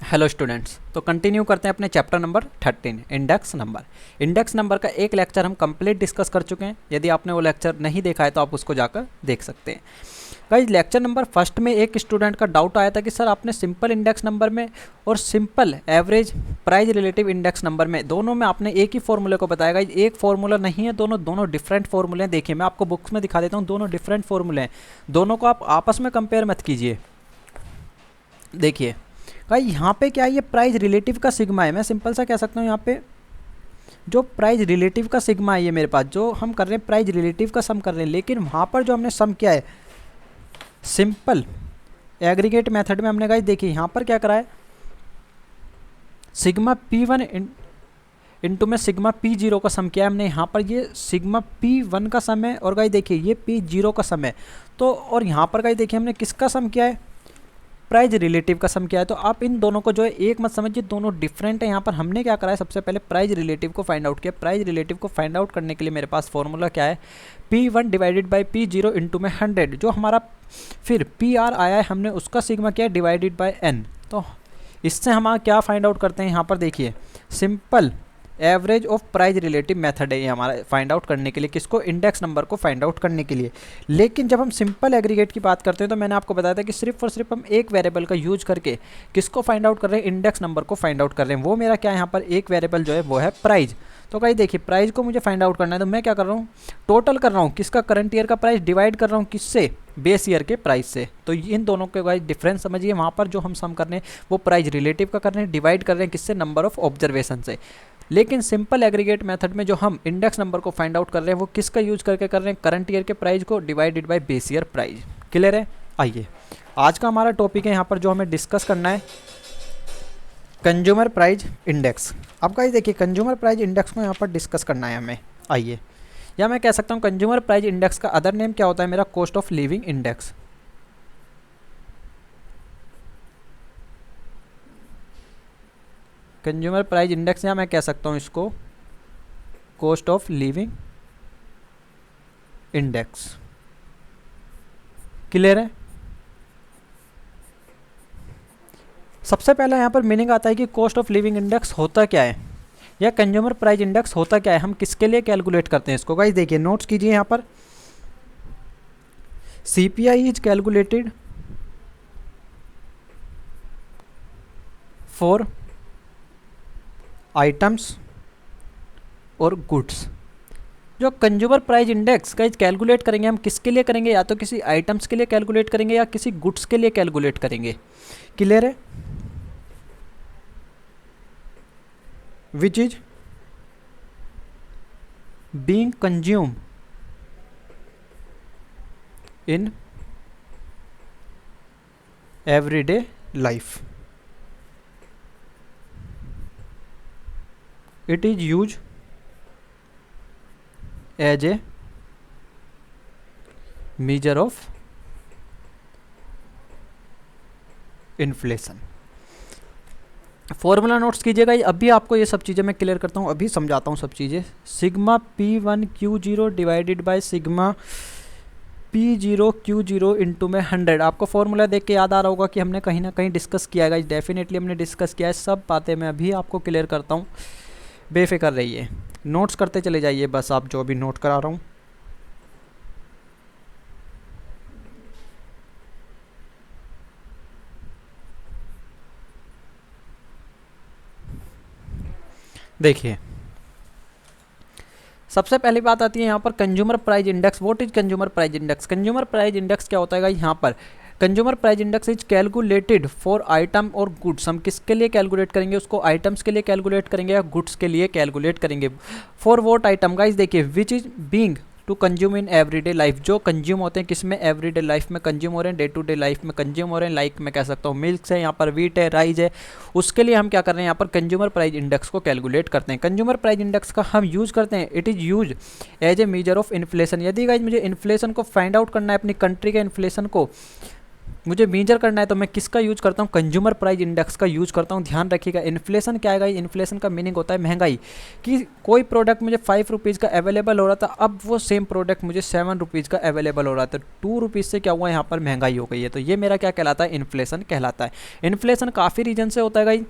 Hello students, तो continue करते हैं अपने chapter number 13 index number. Index number का एक लेक्चर हम कंप्लीट डिस्कस कर चुके हैं। यदि आपने वो लेक्चर नहीं देखा है तो आप उसको जाकर देख सकते हैं। गाइस, लेक्चर नंबर फर्स्ट में एक स्टूडेंट का डाउट आया था कि सर आपने सिंपल इंडेक्स नंबर में और simple average price relative index number में दोनों में आपने एक ही फॉर्मूले को बताया। गाइस, एक फॉर्मूला नहीं है, दोनों डिफरेंट फॉर्मूले हैं। देखिए, मैं आपको बुक्स में दिखा देता हूँ, दोनों डिफरेंट फॉर्मूले हैं। दोनों को आप आपस में कंपेयर मत कीजिए। देखिए भाई, यहाँ पे क्या है, ये प्राइस रिलेटिव का सिग्मा है। मैं सिंपल सा कह सकता हूँ, यहाँ पे जो प्राइस रिलेटिव का सिग्मा है, ये मेरे पास जो हम कर रहे हैं प्राइस रिलेटिव का सम कर रहे हैं। लेकिन वहाँ पर जो हमने सम किया है सिंपल एग्रीगेट मेथड में, हमने गाइस देखिए यहाँ पर क्या करा है, सिग्मा P1 इंटू में सिग्मा P0 का सम किया है हमने। यहाँ पर ये सिग्मा P1 का सम है और गाइस देखिए ये P0 का सम है। तो और यहाँ पर गाइस देखिए हमने किसका सम किया है, प्राइस रिलेटिव का सम किया है। तो आप इन दोनों को जो है एक मत समझिए, दोनों डिफरेंट है। यहाँ पर हमने क्या करा है, सबसे पहले प्राइस रिलेटिव को फाइंड आउट किया। प्राइस रिलेटिव को फाइंड आउट करने के लिए मेरे पास फॉर्मूला क्या है, P1 divided by P0 into में 100। जो हमारा फिर PR आया है, हमने उसका सिग्मा किया है डिवाइडेड बाई N। तो इससे हम क्या फाइंड आउट करते हैं, यहाँ पर देखिए simple average of price relative method है ये हमारा फाइंड आउट करने के लिए, किसको, इंडेक्स नंबर को फाइंड आउट करने के लिए। लेकिन जब हम सिंपल एग्रीगेट की बात करते हैं तो मैंने आपको बताया था कि सिर्फ और सिर्फ हम एक वेरिएबल का यूज करके किसको फाइंड आउट कर रहे हैं, इंडेक्स नंबर को फाइंड आउट कर रहे हैं। वो मेरा क्या है, यहाँ पर एक वेरिएबल जो है वो है प्राइस। तो गाइस देखिए, प्राइस को मुझे फाइंड आउट करना है, तो मैं क्या कर रहा हूँ, टोटल कर रहा हूँ किसका, करंट ईयर का प्राइस डिवाइड कर रहा हूँ किससे, बेस ईयर के प्राइस से। तो इन दोनों के गाइस डिफरेंस समझिए। वहाँ पर जो हम सम कर रहे हैं वो प्राइस रिलेटिव का कर रहे हैं, डिवाइड कर रहे हैं किससे, नंबर ऑफ ऑब्जर्वेशन से। लेकिन सिंपल एग्रीगेट मेथड में जो हम इंडेक्स नंबर को फाइंड आउट कर रहे हैं वो किसका यूज करके कर रहे हैं, करंट ईयर के प्राइस को divided by base year price. Clear है। आइए, आज का हमारा टॉपिक है यहाँ पर जो हमें डिस्कस करना है, कंज्यूमर प्राइस इंडेक्स। अब गाइस देखिए, कंज्यूमर प्राइस इंडेक्स को यहाँ पर डिस्कस करना है हमें। आइए, या मैं कह सकता हूँ कंज्यूमर प्राइस इंडेक्स का अदर नेम क्या होता है मेरा, cost of living index. Consumer price index, या मैं कह सकता हूँ इसको cost of living index. Clear है। सबसे पहला यहाँ पर मीनिंग आता है कि कॉस्ट ऑफ लिविंग इंडेक्स होता क्या है, या कंज्यूमर प्राइस इंडेक्स होता क्या है, हम किसके लिए कैलकुलेट करते हैं इसको। गाइस देखिए, नोट्स कीजिए यहाँ पर, CPI is calculated for items और गुड्स। जो कंज्यूमर प्राइस इंडेक्स का कैलकुलेट करेंगे हम किसके लिए करेंगे, या तो किसी आइटम्स के लिए कैलकुलेट करेंगे या किसी गुड्स के लिए कैलकुलेट करेंगे। क्लियर है। विच is being consume in everyday life. It is used as a measure of inflation. Formula notes कीजिएगा। अभी आपको ये सब चीज़ें मैं क्लियर करता हूँ, अभी समझाता हूँ सब चीज़ें। Sigma P1 Q0 divided by sigma P0 Q0 into में 100। आपको फॉर्मूला देख के याद आ रहा होगा कि हमने कहीं ना कहीं डिस्कस किया है। डेफिनेटली हमने डिस्कस किया है, सब बातें मैं अभी आपको क्लियर करता हूँ, बेफिक्र रहिए। नोट्स करते चले जाइए बस, आप जो अभी नोट करा रहा हूँ। देखिए, सबसे पहली बात आती है यहाँ पर consumer price index. What is consumer price index. Consumer price index क्या होता है यहाँ पर, consumer price index is calculated for item और गुड्स। हम किसके लिए कैलकुलेट करेंगे उसको, आइटम्स के लिए कैलकुलेट करेंगे या गुड्स के लिए कैलकुलेट करेंगे। फॉर व्हाट आइटम, गाइस देखिए, which is being to consume in everyday life. जो कंज्यूम होते हैं किस में, एवरीडे लाइफ में कंज्यूम हो रहे हैं, डे टू डे लाइफ में कंज्यूम हो रहे हैं। लाइक मैं कह सकता हूँ मिल्क है, यहाँ पर वीट है, राइस है, उसके लिए हम क्या कर रहे हैं, यहाँ पर कंज्यूमर प्राइस इंडेक्स को कैलकुलेट करते हैं। कंज्यूमर प्राइस इंडेक्स का हम यूज़ करते हैं, it is use as a measure of inflation. यदि गाइस मुझे इन्फ्लेशन को फाइंड आउट करना है, अपनी कंट्री के इन्फ्लेशन को मुझे मेजर करना है तो मैं किसका यूज करता हूँ, कंज्यूमर प्राइस इंडेक्स का यूज करता हूँ। ध्यान रखिएगा इन्फ्लेशन क्या है, इन्फ्लेशन का मीनिंग होता है महंगाई, कि कोई प्रोडक्ट मुझे 5 रुपीज़ का अवेलेबल हो रहा था, अब वो सेम प्रोडक्ट मुझे 7 रुपीज़ का अवेलेबल हो रहा था, 2 रुपीज़ से क्या हुआ यहाँ पर महंगाई हो गई है। तो ये मेरा क्या कहलाता है, इन्फ्लेशन कहलाता है। इन्फ्लेशन काफ़ी रीजन से होता है गाइस,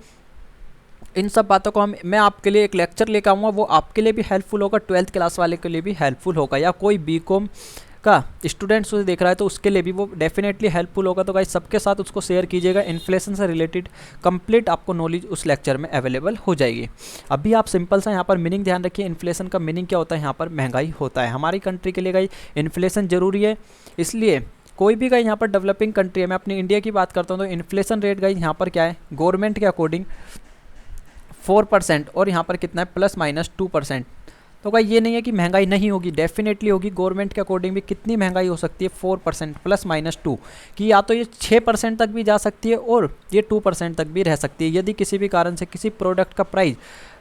इन सब बातों को मैं आपके लिए एक लेक्चर लेकर आऊँगा, वो आपके लिए भी हेल्पफुल होगा, 12th क्लास वाले के लिए भी हेल्पफुल होगा, या कोई बीकॉम का स्टूडेंट्स उसे देख रहा है तो उसके लिए भी वो डेफिनेटली हेल्पफुल होगा। तो गाइस सबके साथ उसको शेयर कीजिएगा, इन्फ्लेशन से रिलेटेड कंप्लीट आपको नॉलेज उस लेक्चर में अवेलेबल हो जाएगी। अभी आप सिंपल सा यहाँ पर मीनिंग ध्यान रखिए, इन्फ्लेशन का मीनिंग क्या होता है, यहाँ पर महंगाई होता है। हमारी कंट्री के लिए गाइस इन्फ्लेशन जरूरी है, इसलिए कोई भी गाइस यहाँ पर डेवलपिंग कंट्री है, मैं अपनी इंडिया की बात करता हूँ तो इन्फ्लेशन रेट गाइस यहाँ पर क्या है, गवर्नमेंट के अकॉर्डिंग 4% और यहाँ पर कितना है ±2%। तो भाई ये नहीं है कि महंगाई नहीं होगी, डेफिनेटली होगी। गवर्नमेंट के अकॉर्डिंग भी कितनी महंगाई हो सकती है, 4% ±2, कि या तो ये 6% तक भी जा सकती है और ये 2% तक भी रह सकती है। यदि किसी भी कारण से किसी प्रोडक्ट का प्राइस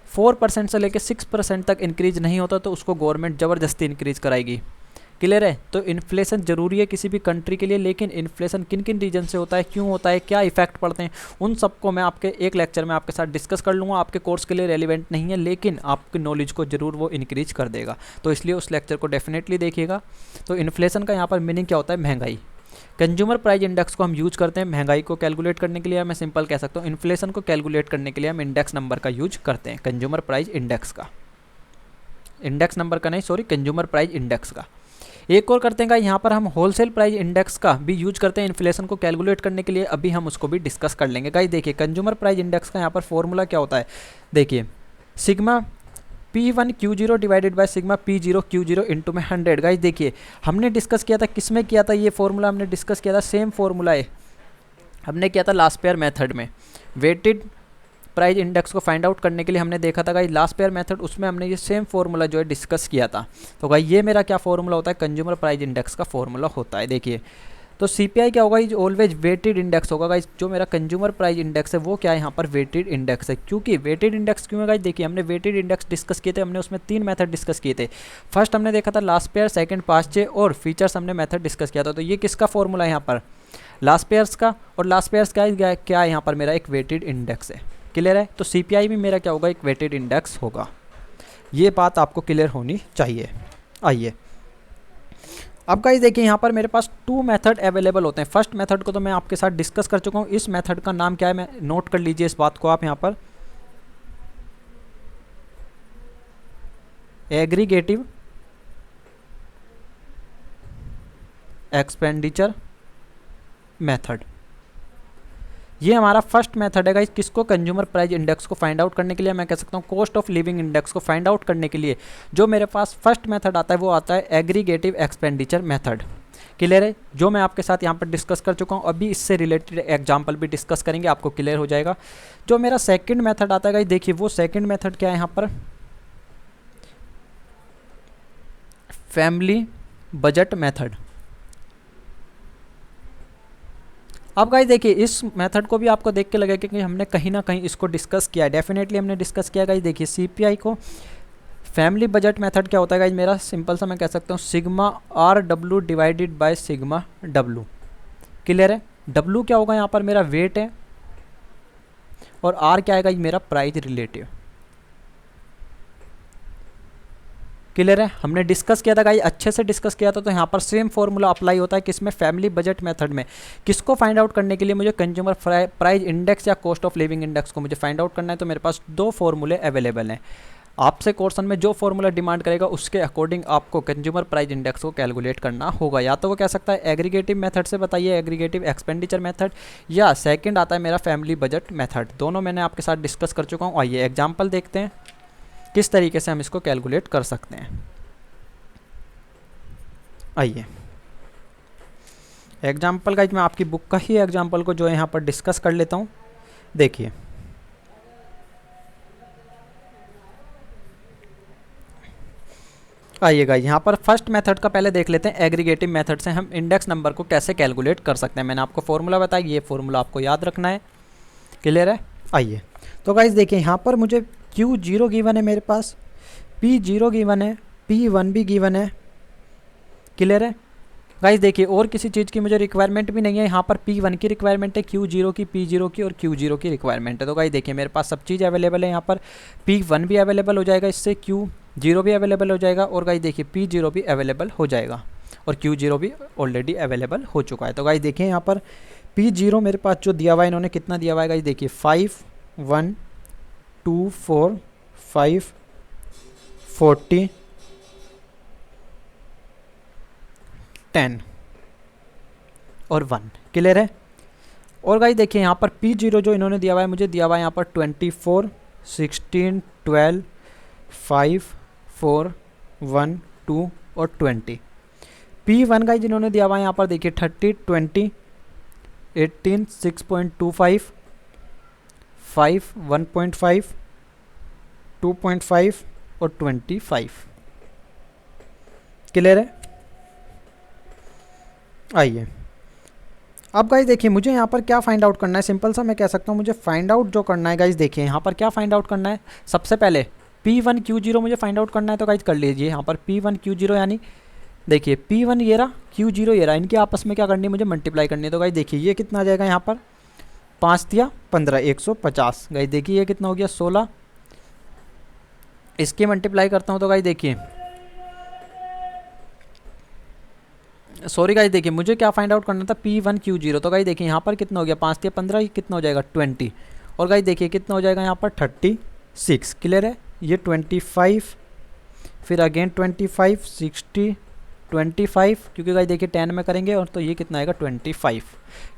4% से लेकर 6% तक इंक्रीज नहीं होता तो उसको गवर्नमेंट ज़बरदस्ती इंक्रीज कराएगी। क्लियर है। तो इन्फ्लेशन ज़रूरी है किसी भी कंट्री के लिए, लेकिन इन्फ्लेशन किन किन रीजन से होता है, क्यों होता है, क्या इफेक्ट पड़ते हैं, उन सबको मैं आपके एक लेक्चर में आपके साथ डिस्कस कर लूँगा। आपके कोर्स के लिए रेलिवेंट नहीं है, लेकिन आपकी नॉलेज को जरूर वो इंक्रीज कर देगा, तो इसलिए उस लेक्चर को डेफिनेटली देखिएगा। तो इन्फ्लेशन का यहाँ पर मीनिंग क्या होता है, महंगाई। कंज्यूमर प्राइस इंडेक्स को हम यूज करते हैं महंगाई को कैलकुलेट करने के लिए, मैं सिंपल कह सकता हूँ इन्फ्लेशन को कैलकुलेट करने के लिए हम इंडेक्स नंबर का यूज करते हैं, कंज्यूमर प्राइस इंडेक्स का, इंडेक्स नंबर का नहीं, सॉरी, कंज्यूमर प्राइस इंडेक्स का। एक और करते हैं यहाँ पर हम होलसेल प्राइस इंडेक्स का भी यूज करते हैं इन्फ्लेशन को कैलकुलेट करने के लिए, अभी हम उसको भी डिस्कस कर लेंगे। गाइस देखिए कंज्यूमर प्राइस इंडेक्स का यहाँ पर फॉर्मूला क्या होता है, देखिए sigma P1Q0 divided by sigma P0 Q0 into में 100। गाइस देखिए हमने डिस्कस किया था, किस में किया था ये फॉर्मूला, हमने डिस्कस किया था, सेम फॉर्मूला है हमने किया था लास्ट पेयर मेथड में, वेटेड प्राइस इंडेक्स को फाइंड आउट करने के लिए हमने देखा था गाइस लास्ट पेयर मेथड, उसमें हमने ये सेम फॉर्मूला जो है डिस्कस किया था। तो गाइस ये मेरा क्या फॉर्मूला होता है, कंज्यूमर प्राइस इंडेक्स का फॉर्मूला होता है। देखिए तो CPI क्या होगा, ये ऑलवेज वेटेड इंडेक्स होगा गाइस। जो मेरा कंज्यूमर प्राइस इंडेक्स है वो क्या है, यहाँ पर वेटेड इंडेक्स है। क्योंकि वेटेड इंडेक्स क्यों है गाइस, देखिए हमने वेटेड इंडेक्स डिस्कस किए थे, हमने उसमें 3 मेथड डिस्कस किए थे। फर्स्ट हमने देखा था लास्ट पेयर, सेकंड पास्ट चे और फीचर्स हमने मेथड डिस्कस किया था। तो ये किसका फॉर्मूला है यहाँ पर, लास्ट पेयर्स का, और लास्ट पेयर्स क्या है यहाँ पर मेरा एक वेटेड इंडेक्स है। क्लियर है। तो CPI भी मेरा क्या होगा, एक वेटेड इंडेक्स होगा। ये बात आपको क्लियर होनी चाहिए। आइए अब गाइस देखिए यहाँ पर मेरे पास 2 मेथड अवेलेबल होते हैं। फर्स्ट मेथड को तो मैं आपके साथ डिस्कस कर चुका हूँ, इस मेथड का नाम क्या है, मैं नोट कर लीजिए इस बात को आप यहाँ पर, एग्रीगेटिव एक्सपेंडिचर मेथड। ये हमारा फर्स्ट मेथड है गाइस, किसको, कंज्यूमर प्राइस इंडेक्स को फाइंड आउट करने के लिए, मैं कह सकता हूँ कॉस्ट ऑफ लिविंग इंडेक्स को फाइंड आउट करने के लिए जो मेरे पास फर्स्ट मेथड आता है वो आता है एग्रीगेटिव एक्सपेंडिचर मेथड। क्लियर है। जो मैं आपके साथ यहाँ पर डिस्कस कर चुका हूँ, अभी इससे रिलेटेड एग्जाम्पल भी डिस्कस करेंगे, आपको क्लियर हो जाएगा। जो मेरा सेकेंड मेथड आता है गाइस, देखिए वो सेकेंड मेथड क्या है यहाँ पर, फैमिली बजट मेथड। अब गाइस देखिए इस मेथड को भी आपको देख के लगेगा कि हमने कहीं ना कहीं इसको डिस्कस किया है, डेफिनेटली हमने डिस्कस किया। गाइस देखिए CPI को फैमिली बजट मेथड क्या होता है गाइस, मेरा सिंपल सा मैं कह सकता हूँ sigma RW divided by sigma W। Clear है। W क्या होगा यहाँ पर, मेरा वेट है, और R क्या है गाइस, मेरा प्राइस रिलेटिव। क्लियर है। हमने डिस्कस किया था गाइस, अच्छे से डिस्कस किया था। तो यहाँ पर सेम फॉर्मूला अप्लाई होता है किसमें, फैमिली बजट मेथड में। किसको फाइंड आउट करने के लिए, मुझे कंज्यूमर प्राइस इंडेक्स या कॉस्ट ऑफ लिविंग इंडेक्स को मुझे फाइंड आउट करना है। तो मेरे पास 2 फॉर्मूले अवेलेबल हैं। आपसे क्वेश्चन में जो फॉर्मूला डिमांड करेगा उसके अकॉर्डिंग आपको कंज्यूमर प्राइस इंडेक्स को कैलकुलेट करना होगा। या तो वो कह सकता है एग्रीगेटिव मेथड से बताइए, एग्रीगेटिव एक्सपेंडिचर मेथड, या सेकंड आता है मेरा फैमिली बजट मेथड। दोनों मैंने आपके साथ डिस्कस कर चुका हूँ। आइए एग्जाम्पल देखते हैं किस तरीके से हम इसको कैलकुलेट कर सकते हैं। आइए एग्जाम्पल गाइस, मैं आपकी बुक का ही एग्जाम्पल को जो है यहाँ पर डिस्कस कर लेता हूँ। देखिए आइए गाइस यहाँ पर फर्स्ट मेथड का पहले देख लेते हैं, एग्रीगेटिव मेथड से हम इंडेक्स नंबर को कैसे कैलकुलेट कर सकते हैं। मैंने आपको फॉर्मूला बताया, ये फॉर्मूला आपको याद रखना है। क्लियर है। आइए तो गाइस देखिए यहाँ पर मुझे Q0 गिवन है, मेरे पास P0 गिवन है, P1 भी गिवन है। क्लियर है। गाइस देखिए और किसी चीज़ की मुझे रिक्वायरमेंट भी नहीं है, यहाँ पर P1 की रिक्वायरमेंट है, Q0 की, P0 की और Q0 की रिक्वायरमेंट है। तो गाइस देखिए मेरे पास सब चीज़ अवेलेबल है, यहाँ पर P1 भी अवेलेबल हो जाएगा, इससे Q0 भी अवेलेबल हो जाएगा और गाइस देखिए P0 भी अवेलेबल हो जाएगा और Q0 भी ऑलरेडी अवेलेबल हो चुका है। तो गाइस देखिए यहाँ पर P0 मेरे पास जो दिया हुआ है, इन्होंने कितना दिया हुआ है गाइस देखिए 5 1 2 4 5 40 10 और 1। क्लियर है। और गाइस देखिए यहाँ पर P0 जो इन्होंने दिया हुआ है, मुझे दिया हुआ है यहाँ पर 24 16 12 5 4 1 2 और 20। P1 गाइस इन्होंने दिया हुआ है यहाँ पर देखिए 30 20 18 6.25 5 1.5 2.5 और 25। क्लियर है। आइए अब गाइस देखिए मुझे यहाँ पर क्या फाइंड आउट करना है, सिंपल सा मैं कह सकता हूँ मुझे फाइंड आउट जो करना है गाइस देखिए यहाँ पर क्या फाइंड आउट करना है। सबसे पहले P1 Q0 मुझे फाइंड आउट करना है, तो गाइस कर लीजिए यहाँ पर P1 Q0 यानी देखिए P1 ये रहा, Q0 ये रहा, इनके आपस में क्या करनी है मुझे मल्टीप्लाई करनी है। तो गाइस देखिए ये कितना आ जाएगा यहाँ पर 5 दिया 15 150। गाइस देखिए ये कितना हो गया 16, इसके मल्टीप्लाई करता हूँ तो गाइस देखिए सॉरी गाइस देखिए मुझे क्या फाइंड आउट करना था P1 Q0। तो गाइस देखिए यहाँ पर कितना हो गया 5 दिया 15, ये कितना हो जाएगा 20 और गाइस देखिए कितना हो जाएगा यहाँ पर 36। क्लियर है। ये 25 फिर अगेन 25 60 25 क्योंकि गाइस देखिए 10 में करेंगे और तो ये कितना आएगा 25।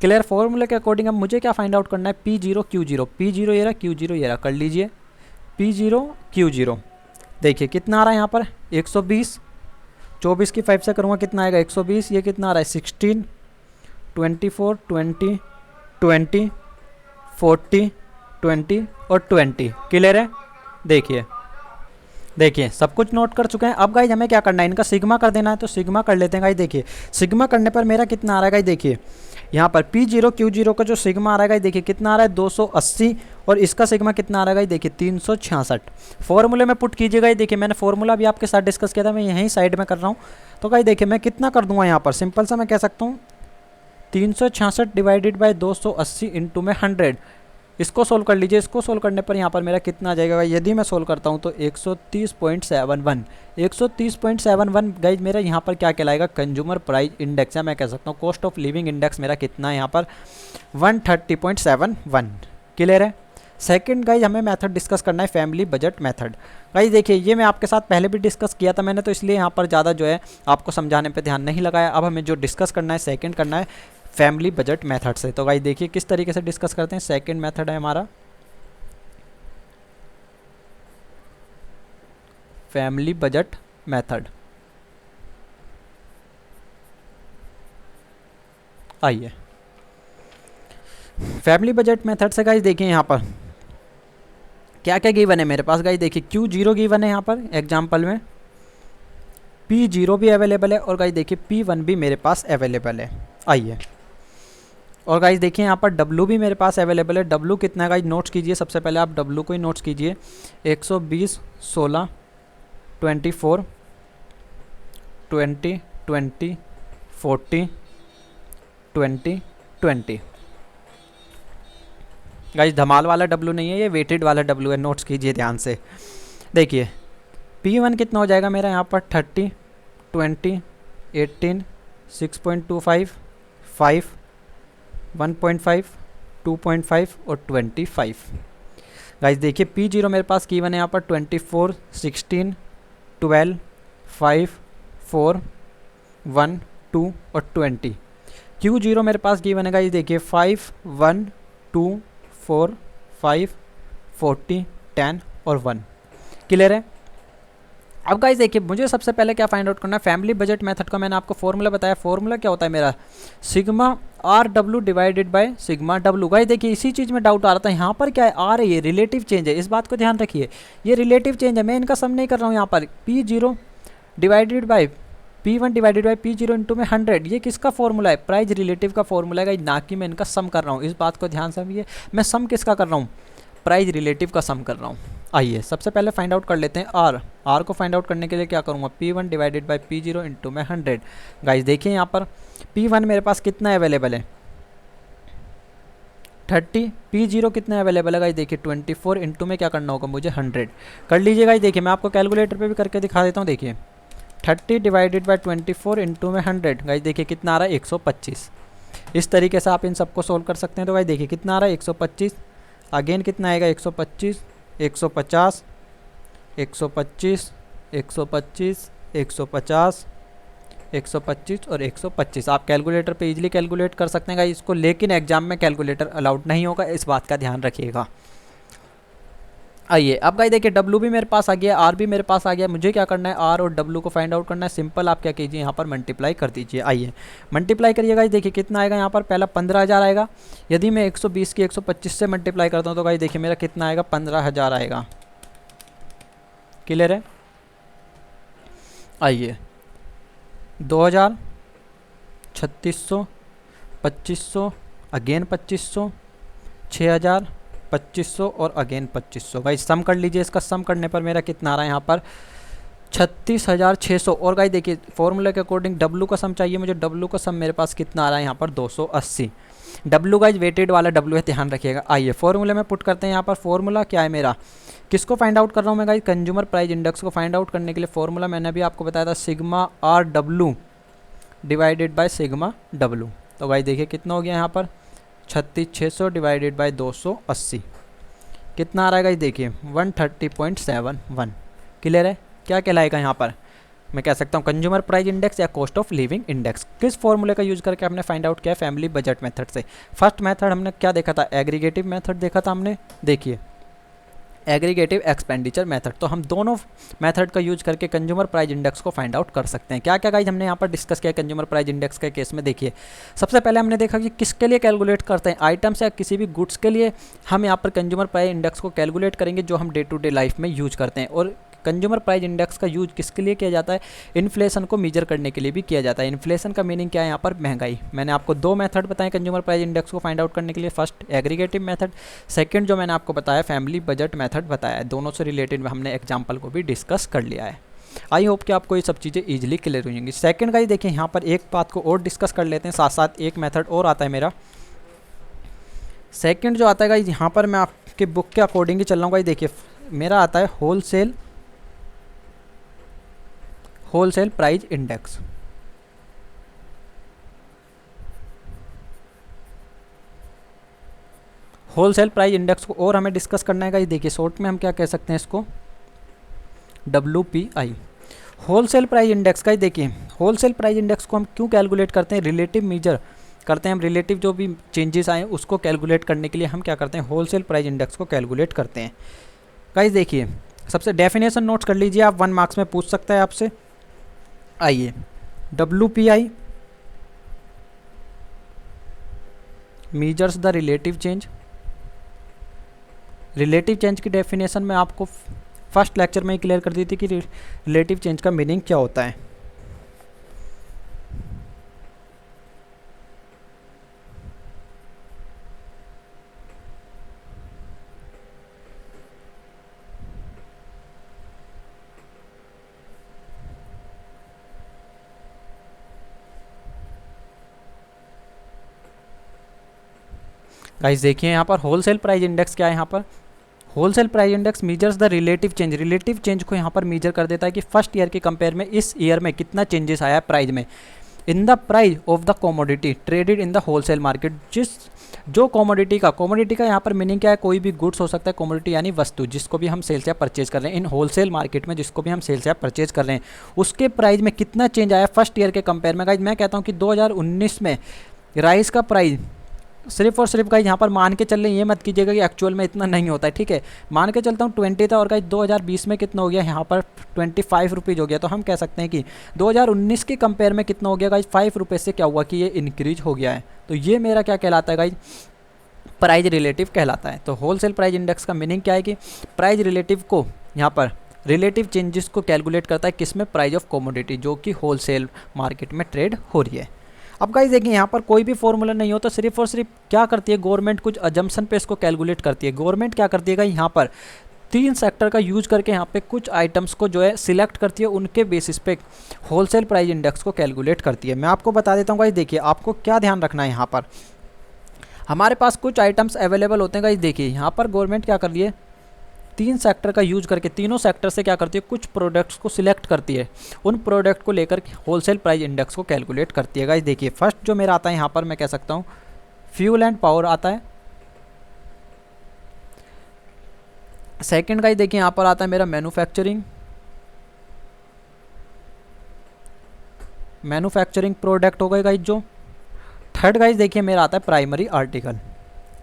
क्लियर। फॉर्मूले के अकॉर्डिंग अब मुझे क्या फाइंड आउट करना है P0 Q0। P0 ये रहा Q0 ये रहा, कर लीजिए P0 Q0। देखिए कितना आ रहा है यहाँ पर 120, 24 की 5 से करूँगा कितना आएगा 120, ये कितना आ रहा है 16 24 20 20 40 20 और 20। क्लियर है। देखिए सब कुछ नोट कर चुके हैं। अब गाइज हमें क्या करना है, इनका सिग्मा कर देना है, तो सिग्मा कर लेते हैं गाइज। देखिए सिग्मा करने पर मेरा कितना आ रहा है गाइज, देखिए यहाँ पर P0 Q0 का जो सिग्मा आ रहा है गाइज देखिए कितना आ रहा है 280 और इसका सिग्मा कितना आ रहा है गाइज देखिए 366। फॉर्मूले में पुट कीजिएगा। देखिए मैंने फॉर्मूला भी आपके साथ डिस्कस किया था, मैं यहीं साइड में कर रहा हूँ। तो गाइज देखिए मैं कितना कर दूंगा यहाँ पर, सिंपल सा मैं कह सकता हूँ 366 डिवाइडेड बाई 280 इंटू में 100। इसको सोल्व कर लीजिए। इसको सोल्व करने पर यहाँ पर मेरा कितना आ जाएगा, यदि मैं सोल्व करता हूँ तो 130.71 130.71 गाइज मेरा यहाँ पर क्या कहलाएगा, कंज्यूमर प्राइस इंडेक्स है। मैं कह सकता हूँ कॉस्ट ऑफ लिविंग इंडेक्स मेरा कितना है यहाँ पर 130.71। क्लियर है। सेकंड गाइज हमें मेथड डिस्कस करना है फैमिली बजट मेथड। गाइज देखिए ये मैं आपके साथ पहले भी डिस्कस किया था मैंने, तो इसलिए यहाँ पर ज़्यादा जो है आपको समझाने पे ध्यान नहीं लगाया। अब हमें जो डिस्कस करना है सेकंड करना है फैमिली बजट मेथड से। तो गाइज देखिए किस तरीके से डिस्कस करते हैं। सेकंड मेथड है हमारा फैमिली बजट मेथड। आइए फैमिली बजट मेथड से गाइज देखिए यहाँ पर क्या क्या गिवन है मेरे पास। गाइज देखिए Q0 गिवन है यहाँ पर एग्जाम्पल में, P0 भी अवेलेबल है और गाइज देखिए P1 भी मेरे पास अवेलेबल है। आइए और गाइज देखिए यहाँ पर W भी मेरे पास अवेलेबल है। W कितना है गाइज, नोट्स कीजिए। सबसे पहले आप W को ही नोट्स कीजिए। 120 16 24 20 20 40 20 20। गाइज धमाल वाला W नहीं है, ये वेटेड वाला W है, नोट्स कीजिए ध्यान से। देखिए P1 कितना हो जाएगा मेरा यहाँ पर 30 20 18 6.25 5 1.5 2.5 और 25। गाइज देखिए P0 मेरे पास गिवन है यहाँ पर 24 16 12 5 4 1 2 और 20। Q0 मेरे पास गिवन है गाइज देखिए 5 1 2 4 5 40 10 और 1। क्लियर है। अब गाइज देखिए मुझे सबसे पहले क्या फाइंड आउट करना है, फैमिली बजट मेथड का मैंने आपको फॉर्मूला बताया। फॉर्मूला क्या होता है मेरा, sigma R W divided by sigma W. Guys देखिए इसी चीज़ में डाउट आ रहा था, यहाँ पर क्या है आर है, ये रिलेटिव चेंज है, इस बात को ध्यान रखिए, ये रिलेटिव चेंज है। मैं इनका सम नहीं कर रहा हूँ यहाँ पर। P0 divided by P1 divided by P0 into में 100, ये किसका फॉर्मूला है, प्राइस रिलेटिव का फॉर्मूला है, ना कि मैं इनका सम कर रहा हूँ। इस बात को ध्यान से, मैं सम किसका कर रहा हूँ, प्राइस रिलेटिव का सम कर रहा हूँ। आइए सबसे पहले फाइंड आउट कर लेते हैं आर। आर को फाइंड आउट करने के लिए क्या करूँगा, P1 divided by P0 into में 100। गाइस देखिए यहाँ पर P1 मेरे पास कितना अवेलेबल है 30, P0 कितना अवेलेबल है गाइस देखिए 24 इंटू में क्या करना होगा मुझे 100 कर लीजिए गाइस। देखिए मैं आपको कैलकुलेटर पे भी करके दिखा देता हूँ। देखिए 30 डिवाइडेड बाई 24 इंटू में 100 गाइस देखिए कितना आ रहा है 125। इस तरीके से आप इन सबको सोल्व कर सकते हैं। तो गाइस देखिए कितना आ रहा है 125, अगेन कितना आएगा 125, 150, 125, 125, 150, 125 और 125। आप कैलकुलेटर पे इजीली कैलकुलेट कर सकते हैं गाइस इसको, लेकिन एग्जाम में कैलकुलेटर अलाउड नहीं होगा, इस बात का ध्यान रखिएगा। आइए अब गाइस देखिए W भी मेरे पास आ गया, R भी मेरे पास आ गया। मुझे क्या करना है R और W को फाइंड आउट करना है। सिंपल आप क्या कीजिए यहाँ पर मल्टीप्लाई कर दीजिए। आइए मल्टीप्लाई करिए गाइस देखिए कितना आएगा यहाँ पर, पहला 15,000 आएगा। यदि मैं 120 की 125 से मल्टीप्लाई करता हूँ तो गाइस देखिए मेरा कितना आएगा 15,000 आएगा। क्लियर है। आइए 2,000, 3,600, 2,500, अगेन 2,500, 6,000, 2,500 और अगेन 2,500। गाइस सम कर लीजिए, इसका सम करने पर मेरा कितना आ रहा है यहाँ पर 36,600। और गाइस देखिए फॉर्मूला के अकॉर्डिंग W का सम चाहिए मुझे। W का सम मेरे पास कितना आ रहा है यहाँ पर 280। W गाइस वेटेड वाला W है, ध्यान रखिएगा। आइए फॉर्मूले में पुट करते हैं। यहाँ पर फॉर्मूला क्या है मेरा, किसको फाइंड आउट कर रहा हूँ मैं गाइस, कंज्यूमर प्राइस इंडेक्स को फाइंड आउट करने के लिए फॉर्मूला मैंने अभी आपको बताया था sigma RW divided by sigma W। तो गाइस देखिए कितना हो गया यहाँ पर 36,600 डिवाइडेड बाय 280 कितना आ रहा है गाइस देखिए 130.71। क्लियर है। क्या कहलाएगा यहाँ पर, मैं कह सकता हूँ कंज्यूमर प्राइस इंडेक्स या कॉस्ट ऑफ लिविंग इंडेक्स। किस फॉर्मूले का यूज़ करके हमने फाइंड आउट किया, फैमिली बजट मेथड से। फर्स्ट मेथड हमने क्या देखा था, एग्रीगेटिव मेथड देखा था हमने। देखिए एग्रीगेटिव एक्सपेंडिचर मेथड, तो हम दोनों मेथड का यूज करके कंज्यूमर प्राइस इंडेक्स को फाइंड आउट कर सकते हैं। क्या क्या गाइस हमने यहाँ पर डिस्कस किया कंज्यूमर प्राइस इंडेक्स के केस में। देखिए सबसे पहले हमने देखा कि किसके लिए कैलकुलेट करते हैं, आइटम्स या किसी भी गुड्स के लिए हम यहाँ पर कंज्यूमर प्राइस इंडेक्स को कैलकुलेट करेंगे जो हम डे टू डे लाइफ में यूज करते हैं। और कंज्यूमर प्राइस इंडेक्स का यूज किसके लिए किया जाता है, इन्फ्लेशन को मेजर करने के लिए भी किया जाता है। इन्फ्लेशन का मीनिंग क्या है यहाँ पर, महंगाई। मैंने आपको दो मेथड बताए कंज्यूमर प्राइस इंडेक्स को फाइंड आउट करने के लिए, फर्स्ट एग्रीगेटिव मेथड, सेकंड जो मैंने आपको बताया फैमिली बजट मेथड बताया है। दोनों से रिलेटेड हमने एग्जाम्पल को भी डिस्कस कर लिया है। आई होप कि आपको ये सब चीज़ें ईजिली क्लियर हो जाएंगी। सेकंड गाइस देखिए यहाँ पर एक बात को और डिस्कस कर लेते हैं, साथ साथ एक मेथड और आता है मेरा। सेकंड जो आता है गाइस यहाँ पर मैं आपके बुक के अकॉर्डिंग ही चल रहा हूँ गाइस। देखिए मेरा आता है wholesale price index. Wholesale price index को और हमें डिस्कस करना है गाइस। देखिए शॉर्ट में हम क्या कह सकते हैं इसको, WPI wholesale price index. Guys देखिए होलसेल प्राइस इंडेक्स को हम क्यों कैलकुलेट करते हैं, रिलेटिव मेजर करते हैं हम, रिलेटिव जो भी चेंजेस आए उसको कैलकुलेट करने के लिए हम क्या करते हैं, होलसेल प्राइस इंडेक्स को कैलकुलेट करते हैं। गाइस देखिए सबसे डेफिनेशन नोट्स कर लीजिए आप, 1 मार्क्स में पूछ सकता है आपसे। आइए WPI measures the relative change. Relative change की डेफिनेशन में आपको फर्स्ट लेक्चर में ही क्लियर कर दी थी कि रिलेटिव चेंज का मीनिंग क्या होता है। गाइस देखिए यहाँ पर होलसेल प्राइस इंडेक्स क्या है, यहाँ पर wholesale price index measures the relative change. Relative change को यहाँ पर मेजर कर देता है कि फर्स्ट ईयर के कंपेयर में इस ईयर में कितना चेंजेस आया है प्राइस में, in the price of the commodity traded in the wholesale market. जो कमोडिटी का यहाँ पर मीनिंग क्या है, कोई भी गुड्स हो सकता है, कमोडिटी यानी वस्तु जिसको भी हम सेल्स या परचेज कर रहे हैं इन होलसेल मार्केट में, जिसको भी हम सेल्स या परचेज कर रहे हैं उसके प्राइस में कितना चेंज आया फर्स्ट ईयर के कंपेयर में। गाइस मैं कहता हूँ कि 2019 में राइस का प्राइस सिर्फ और सिर्फ गाइस यहाँ पर मान के चल रहे हैं, ये मत कीजिएगा कि एक्चुअल में इतना नहीं होता है, ठीक है। मान के चलता हूँ 20 था और गाइस 2020 में कितना हो गया, यहाँ पर 25 रुपीज़ हो गया। तो हम कह सकते हैं कि 2019 के कंपेयर में कितना हो गया गाइस, 5 रुपये से क्या हुआ कि ये इंक्रीज हो गया है। तो ये मेरा क्या कहलाता है गाइस, प्राइस रिलेटिव कहलाता है। तो होलसेल प्राइस इंडेक्स का मीनिंग क्या है कि प्राइस रिलेटिव को यहाँ पर रिलेटिव चेंजेस को कैलकुलेट करता है किसमें, प्राइस ऑफ कमोडिटी जो कि होलसेल मार्केट में ट्रेड हो रही है। अब गाइस देखिए यहाँ पर कोई भी फॉर्मूला नहीं हो तो सिर्फ और सिर्फ क्या करती है गवर्नमेंट, कुछ अजम्पशन पे इसको कैलकुलेट करती है। गवर्नमेंट क्या करती है गाइस यहाँ पर तीन सेक्टर का यूज करके यहाँ पे कुछ आइटम्स को जो है सिलेक्ट करती है, उनके बेसिस पे होलसेल प्राइस इंडेक्स को कैलकुलेट करती है। मैं आपको बता देता हूँ गाइस, देखिए आपको क्या ध्यान रखना है। यहाँ पर हमारे पास कुछ आइटम्स अवेलेबल होते हैं गाइस। देखिए यहाँ पर गवर्नमेंट क्या कर रही है, तीन सेक्टर का यूज करके तीनों सेक्टर से क्या करती है, कुछ प्रोडक्ट्स को सिलेक्ट करती है, उन प्रोडक्ट को लेकर होलसेल प्राइस इंडेक्स को कैलकुलेट करती है। गाइस देखिए फर्स्ट जो मेरा आता है यहाँ पर, मैं कह सकता हूँ फ्यूल एंड पावर आता है। सेकंड गाइस देखिए यहाँ पर आता है मेरा मैन्युफैक्चरिंग प्रोडक्ट हो गए गाइस जो। थर्ड गाइस देखिए मेरा आता है प्राइमरी आर्टिकल।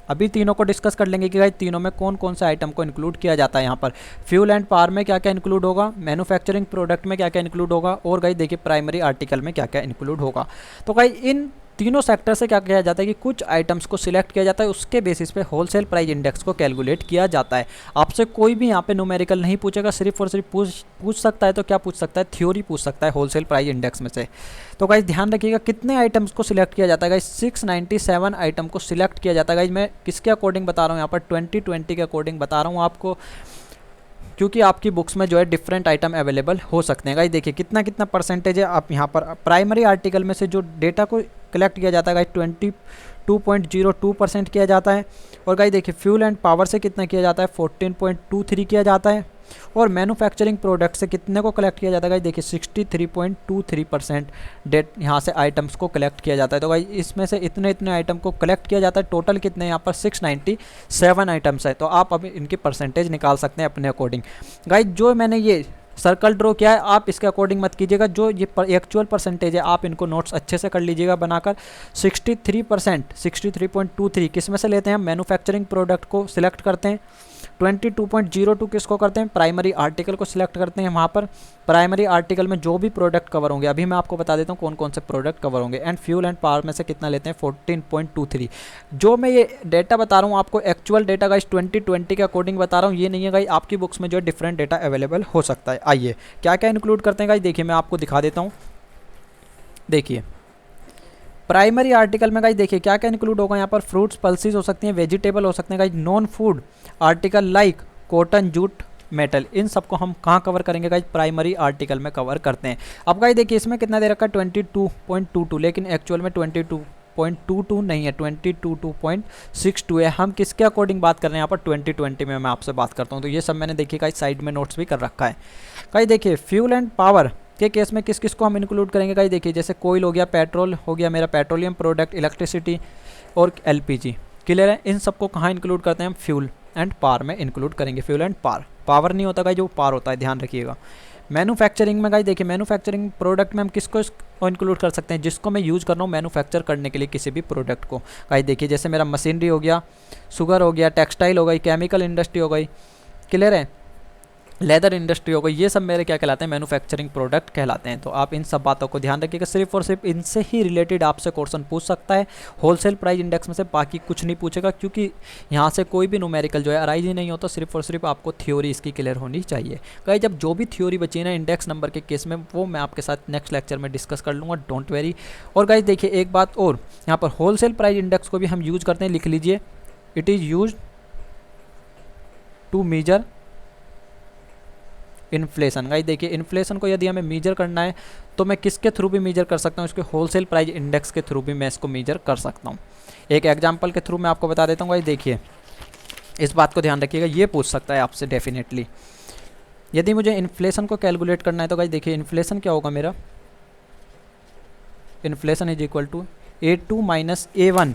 अभी तीनों को डिस्कस कर लेंगे कि गाइस तीनों में कौन कौन से आइटम को इंक्लूड किया जाता है। यहाँ पर फ्यूल एंड पावर में क्या क्या इंक्लूड होगा, मैन्युफैक्चरिंग प्रोडक्ट में क्या क्या इंक्लूड होगा, और गाइस देखिए प्राइमरी आर्टिकल में क्या क्या इंक्लूड होगा। तो गाइस इन तीनों सेक्टर से क्या किया जाता है कि कुछ आइटम्स को सिलेक्ट किया जाता है, उसके बेसिस पे होलसेल प्राइस इंडेक्स को कैलकुलेट किया जाता है। आपसे कोई भी यहाँ पे न्यूमेरिकल नहीं पूछेगा, सिर्फ और सिर्फ पूछ सकता है तो क्या पूछ सकता है, थ्योरी पूछ सकता है होलसेल प्राइस इंडेक्स में से। तो गाइस ध्यान रखिएगा कितने आइटम्स को सिलेक्ट किया जाता है गाइस, 697 आइटम को सिलेक्ट किया जाता है गाइस। मैं किसके अकॉर्डिंग बता रहा हूँ यहाँ पर, 2020 के अकॉर्डिंग बता रहा हूँ आपको, क्योंकि आपकी बुक्स में जो है डिफरेंट आइटम अवेलेबल हो सकते हैं। गाइस देखिए कितना कितना परसेंटेज है, आप यहाँ पर प्राइमरी आर्टिकल में से जो डेटा को कलेक्ट किया जाता है गाइस 22.02% किया जाता है। और गाइस देखिए फ्यूल एंड पावर से कितना किया जाता है, 14.23 किया जाता है। और मैन्युफैक्चरिंग प्रोडक्ट से कितने को कलेक्ट किया जाता है गाइस, देखिए 63.23% डेट यहाँ से आइटम्स को कलेक्ट किया जाता है। तो गाइस इसमें से इतने इतने आइटम को कलेक्ट किया जाता है, टोटल कितने यहाँ पर 697 आइटम्स है। तो आप अभी इनकी परसेंटेज निकाल सकते हैं अपने अकॉर्डिंग। गाइस जो मैंने ये सर्कल ड्रॉ किया है, आप इसके अकॉर्डिंग मत कीजिएगा, जो ये एक्चुअल परसेंटेज है आप इनको नोट्स अच्छे से कर लीजिएगा बनाकर। 63%, 63.23 किस में से लेते हैं, मैन्युफैक्चरिंग प्रोडक्ट को सिलेक्ट करते हैं। 22.02 किसको करते हैं, प्राइमरी आर्टिकल को सिलेक्ट करते हैं। वहाँ पर प्राइमरी आर्टिकल में जो भी प्रोडक्ट कवर होंगे, अभी मैं आपको बता देता हूँ कौन कौन से प्रोडक्ट कवर होंगे। एंड फ्यूल एंड पावर में से कितना लेते हैं, 14.23। जो मैं ये डेटा बता रहा हूँ आपको एक्चुअल डेटा गाइस 2020 के अकॉर्डिंग बता रहा हूँ, ये नहीं है गाइस आपकी बुक्स में जो है डिफरेंट डेटा अवेलेबल हो सकता है। आइए क्या क्या इंक्लूड करते हैं गाइस, देखिए मैं आपको दिखा देता हूँ। देखिए प्राइमरी आर्टिकल में गाइस देखिए क्या क्या इंक्लूड होगा, यहाँ पर फ्रूट्स पल्सीज हो सकती हैं, वेजिटेबल हो सकते हैं guys, non food article like cotton, jute, metal, इन सबको हम कहाँ कवर करेंगे गाइस, प्राइमरी आर्टिकल में कवर करते हैं। अब गाइस देखिए इसमें कितना दे रखा है, 22.22, लेकिन एक्चुअल में 22.22 नहीं है, 22.62 है। हम किसके अकॉर्डिंग बात कर रहे हैं यहाँ पर, 2020 में मैं आपसे बात करता हूँ। तो ये सब मैंने देखिए गाइस साइड में नोट्स भी कर रखा है। गाइस देखिए फ्यूल एंड पावर के केस में किस किस को हम इंक्लूड करेंगे गाइस, देखिए जैसे कोयल हो गया, पेट्रोल हो गया, मेरा पेट्रोलियम प्रोडक्ट, इलेक्ट्रिसिटी और एलपीजी, क्लियर है। इन सबको कहाँ इंक्लूड करते हैं हम, फ्यूल एंड पावर में इंक्लूड करेंगे। फ्यूल एंड पावर नहीं होता गाइस, जो पावर होता है, ध्यान रखिएगा। मैन्युफैक्चरिंग में गाइस देखिए मैन्युफैक्चरिंग प्रोडक्ट में हम किसको इंक्लूड कर सकते हैं, जिसको मैं यूज़ कर रहा हूँ मैन्युफैक्चर करने के लिए किसी भी प्रोडक्ट को। गाइस देखिए जैसे मेरा मशीनरी हो गया, शुगर हो गया, टेक्सटाइल हो गई, केमिकल इंडस्ट्री हो गई, क्लियर है, लेदर इंडस्ट्री हो गई, ये सब मेरे क्या कहलाते हैं, मैन्युफैक्चरिंग प्रोडक्ट कहलाते हैं। तो आप इन सब बातों को ध्यान रखिएगा, सिर्फ और सिर्फ इनसे ही रिलेटेड आपसे क्वेश्चन पूछ सकता है होलसेल प्राइस इंडेक्स में से, बाकी कुछ नहीं पूछेगा, क्योंकि यहाँ से कोई भी न्यूमेरिकल जो है अराइज ही नहीं होता। सिर्फ और सिर्फ आपको थ्योरी इसकी क्लियर होनी चाहिए। गाइस जब जो भी थ्योरी बची है ना इंडेक्स नंबर के केस में, वो मैं आपके साथ नेक्स्ट लेक्चर में डिस्कस कर लूँगा, डोंट वेरी। और गाइस देखिए एक बात और, यहाँ पर होलसेल प्राइस इंडेक्स को भी हम यूज़ करते हैं, लिख लीजिए, it is use to measure inflation. Guys देखिए इन्फ्लेशन को यदि हमें मेजर करना है तो मैं किसके थ्रू भी मेजर कर सकता हूँ, इसके होलसेल प्राइस इंडेक्स के थ्रू भी मैं इसको मेजर कर सकता हूँ। एक एग्जांपल के थ्रू मैं आपको बता देता हूँ। गाइस देखिए इस बात को ध्यान रखिएगा, ये पूछ सकता है आपसे डेफिनेटली। यदि मुझे इन्फ्लेशन को कैलकुलेट करना है तो गाइस देखिए इन्फ्लेशन क्या होगा मेरा, inflation is equal to A2 minus A1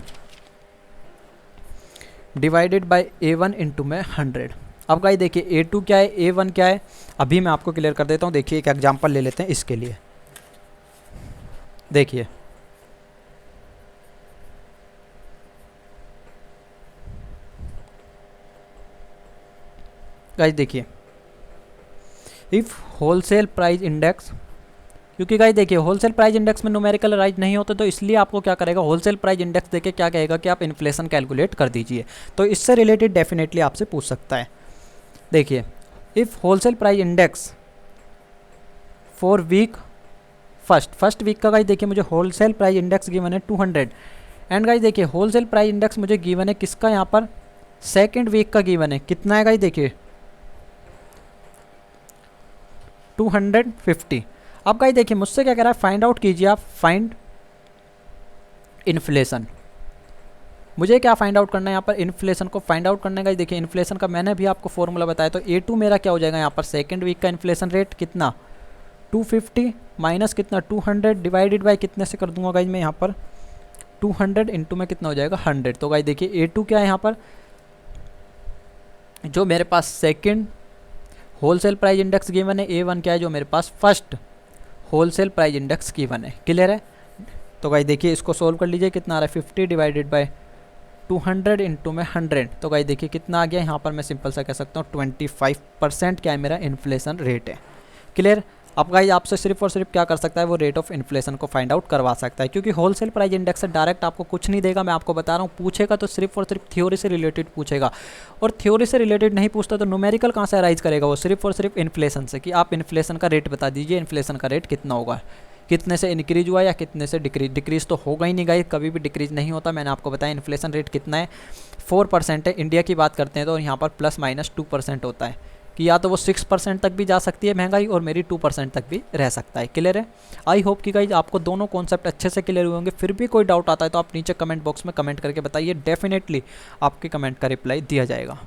divided by A1 into में 100। अब गाइस देखिए A2 क्या है, A1 क्या है, अभी मैं आपको क्लियर कर देता हूँ। देखिए एक एग्जांपल ले लेते हैं इसके लिए। देखिए गाइस देखिए इफ़ होलसेल प्राइस इंडेक्स, क्योंकि गाइस देखिए होलसेल प्राइस इंडेक्स में न्यूमेरिकल राइज नहीं होते, तो इसलिए आपको क्या करेगा, होलसेल प्राइस इंडेक्स देके क्या कहेगा कि आप इन्फ्लेशन कैलकुलेट कर दीजिए। तो इससे रिलेटेड डेफिनेटली आपसे पूछ सकता है। देखिए if wholesale price index for week first week का गाइस देखिए मुझे होलसेल प्राइस इंडेक्स गिवन है 200। एंड गाइस देखिए होलसेल प्राइस इंडेक्स मुझे गिवन है किसका, यहाँ पर सेकंड वीक का गिवन है, कितना है गाइस देखिए 250। अब गाइस देखिए मुझसे क्या कह रहा है, फाइंड आउट कीजिए आप, फाइंड इन्फ्लेशन। मुझे क्या फाइंड आउट करना है यहाँ पर, इन्फ्लेशन को फाइंड आउट करने का। देखिए इन्फ्लेशन का मैंने भी आपको फॉर्मूला बताया, तो A2 मेरा क्या हो जाएगा यहाँ पर, सेकेंड वीक का इन्फ्लेशन रेट कितना 250 माइनस कितना 200 डिवाइडेड बाई कितने से कर दूंगा गाइज मैं यहाँ पर 200 इंटू में कितना हो जाएगा 100। तो गाइज देखिए A2 क्या है यहाँ पर, जो मेरे पास second wholesale price index given है, A1 क्या है जो मेरे पास first wholesale price index given है। क्लियर है। तो गाइज देखिए इसको सोल्व कर लीजिए, कितना आ रहा है 50 डिवाइडेड बाई 200 इंटू में 100। तो गाइज देखिए कितना आ गया, यहाँ पर मैं सिंपल सा कह सकता हूँ 25% क्या है मेरा इन्फ्लेशन रेट है। क्लियर। अब गाइज आपसे सिर्फ और सिर्फ क्या कर सकता है, वो रेट ऑफ इन्फ्लेशन को फाइंड आउट करवा सकता है, क्योंकि होलसेल प्राइस इंडेक्स से डायरेक्ट आपको कुछ नहीं देगा, मैं आपको बता रहा हूँ। पूछेगा तो सिर्फ और सिर्फ थ्योरी से रिलेटेड पूछेगा, और थ्योरी से रिलेटेड नहीं पूछता तो न्यूमेरिकल कहाँ से अराइज करेगा, वो सिर्फ और सिर्फ इन्फ्लेशन से, कि आप इन्फ्लेशन का रेट बता दीजिए, इन्फ्लेशन का रेट कितना होगा, कितने से इंक्रीज हुआ या कितने से डिक्रीज। डिक्रीज तो होगा ही नहीं गाइस, कभी भी डिक्रीज नहीं होता। मैंने आपको बताया इन्फ्लेशन रेट कितना है, 4% है। इंडिया की बात करते हैं तो यहाँ पर ±2% होता है, कि या तो वो 6% तक भी जा सकती है महंगाई, और मेरी 2% तक भी रह सकता है। क्लियर है। आई होप कि गाइज आपको दोनों कॉन्सेप्ट अच्छे से क्लियर हुए होंगे। फिर भी कोई डाउट आता है तो आप नीचे कमेंट बॉक्स में कमेंट करके बताइए, डेफिनेटली आपके कमेंट का रिप्लाई दिया जाएगा।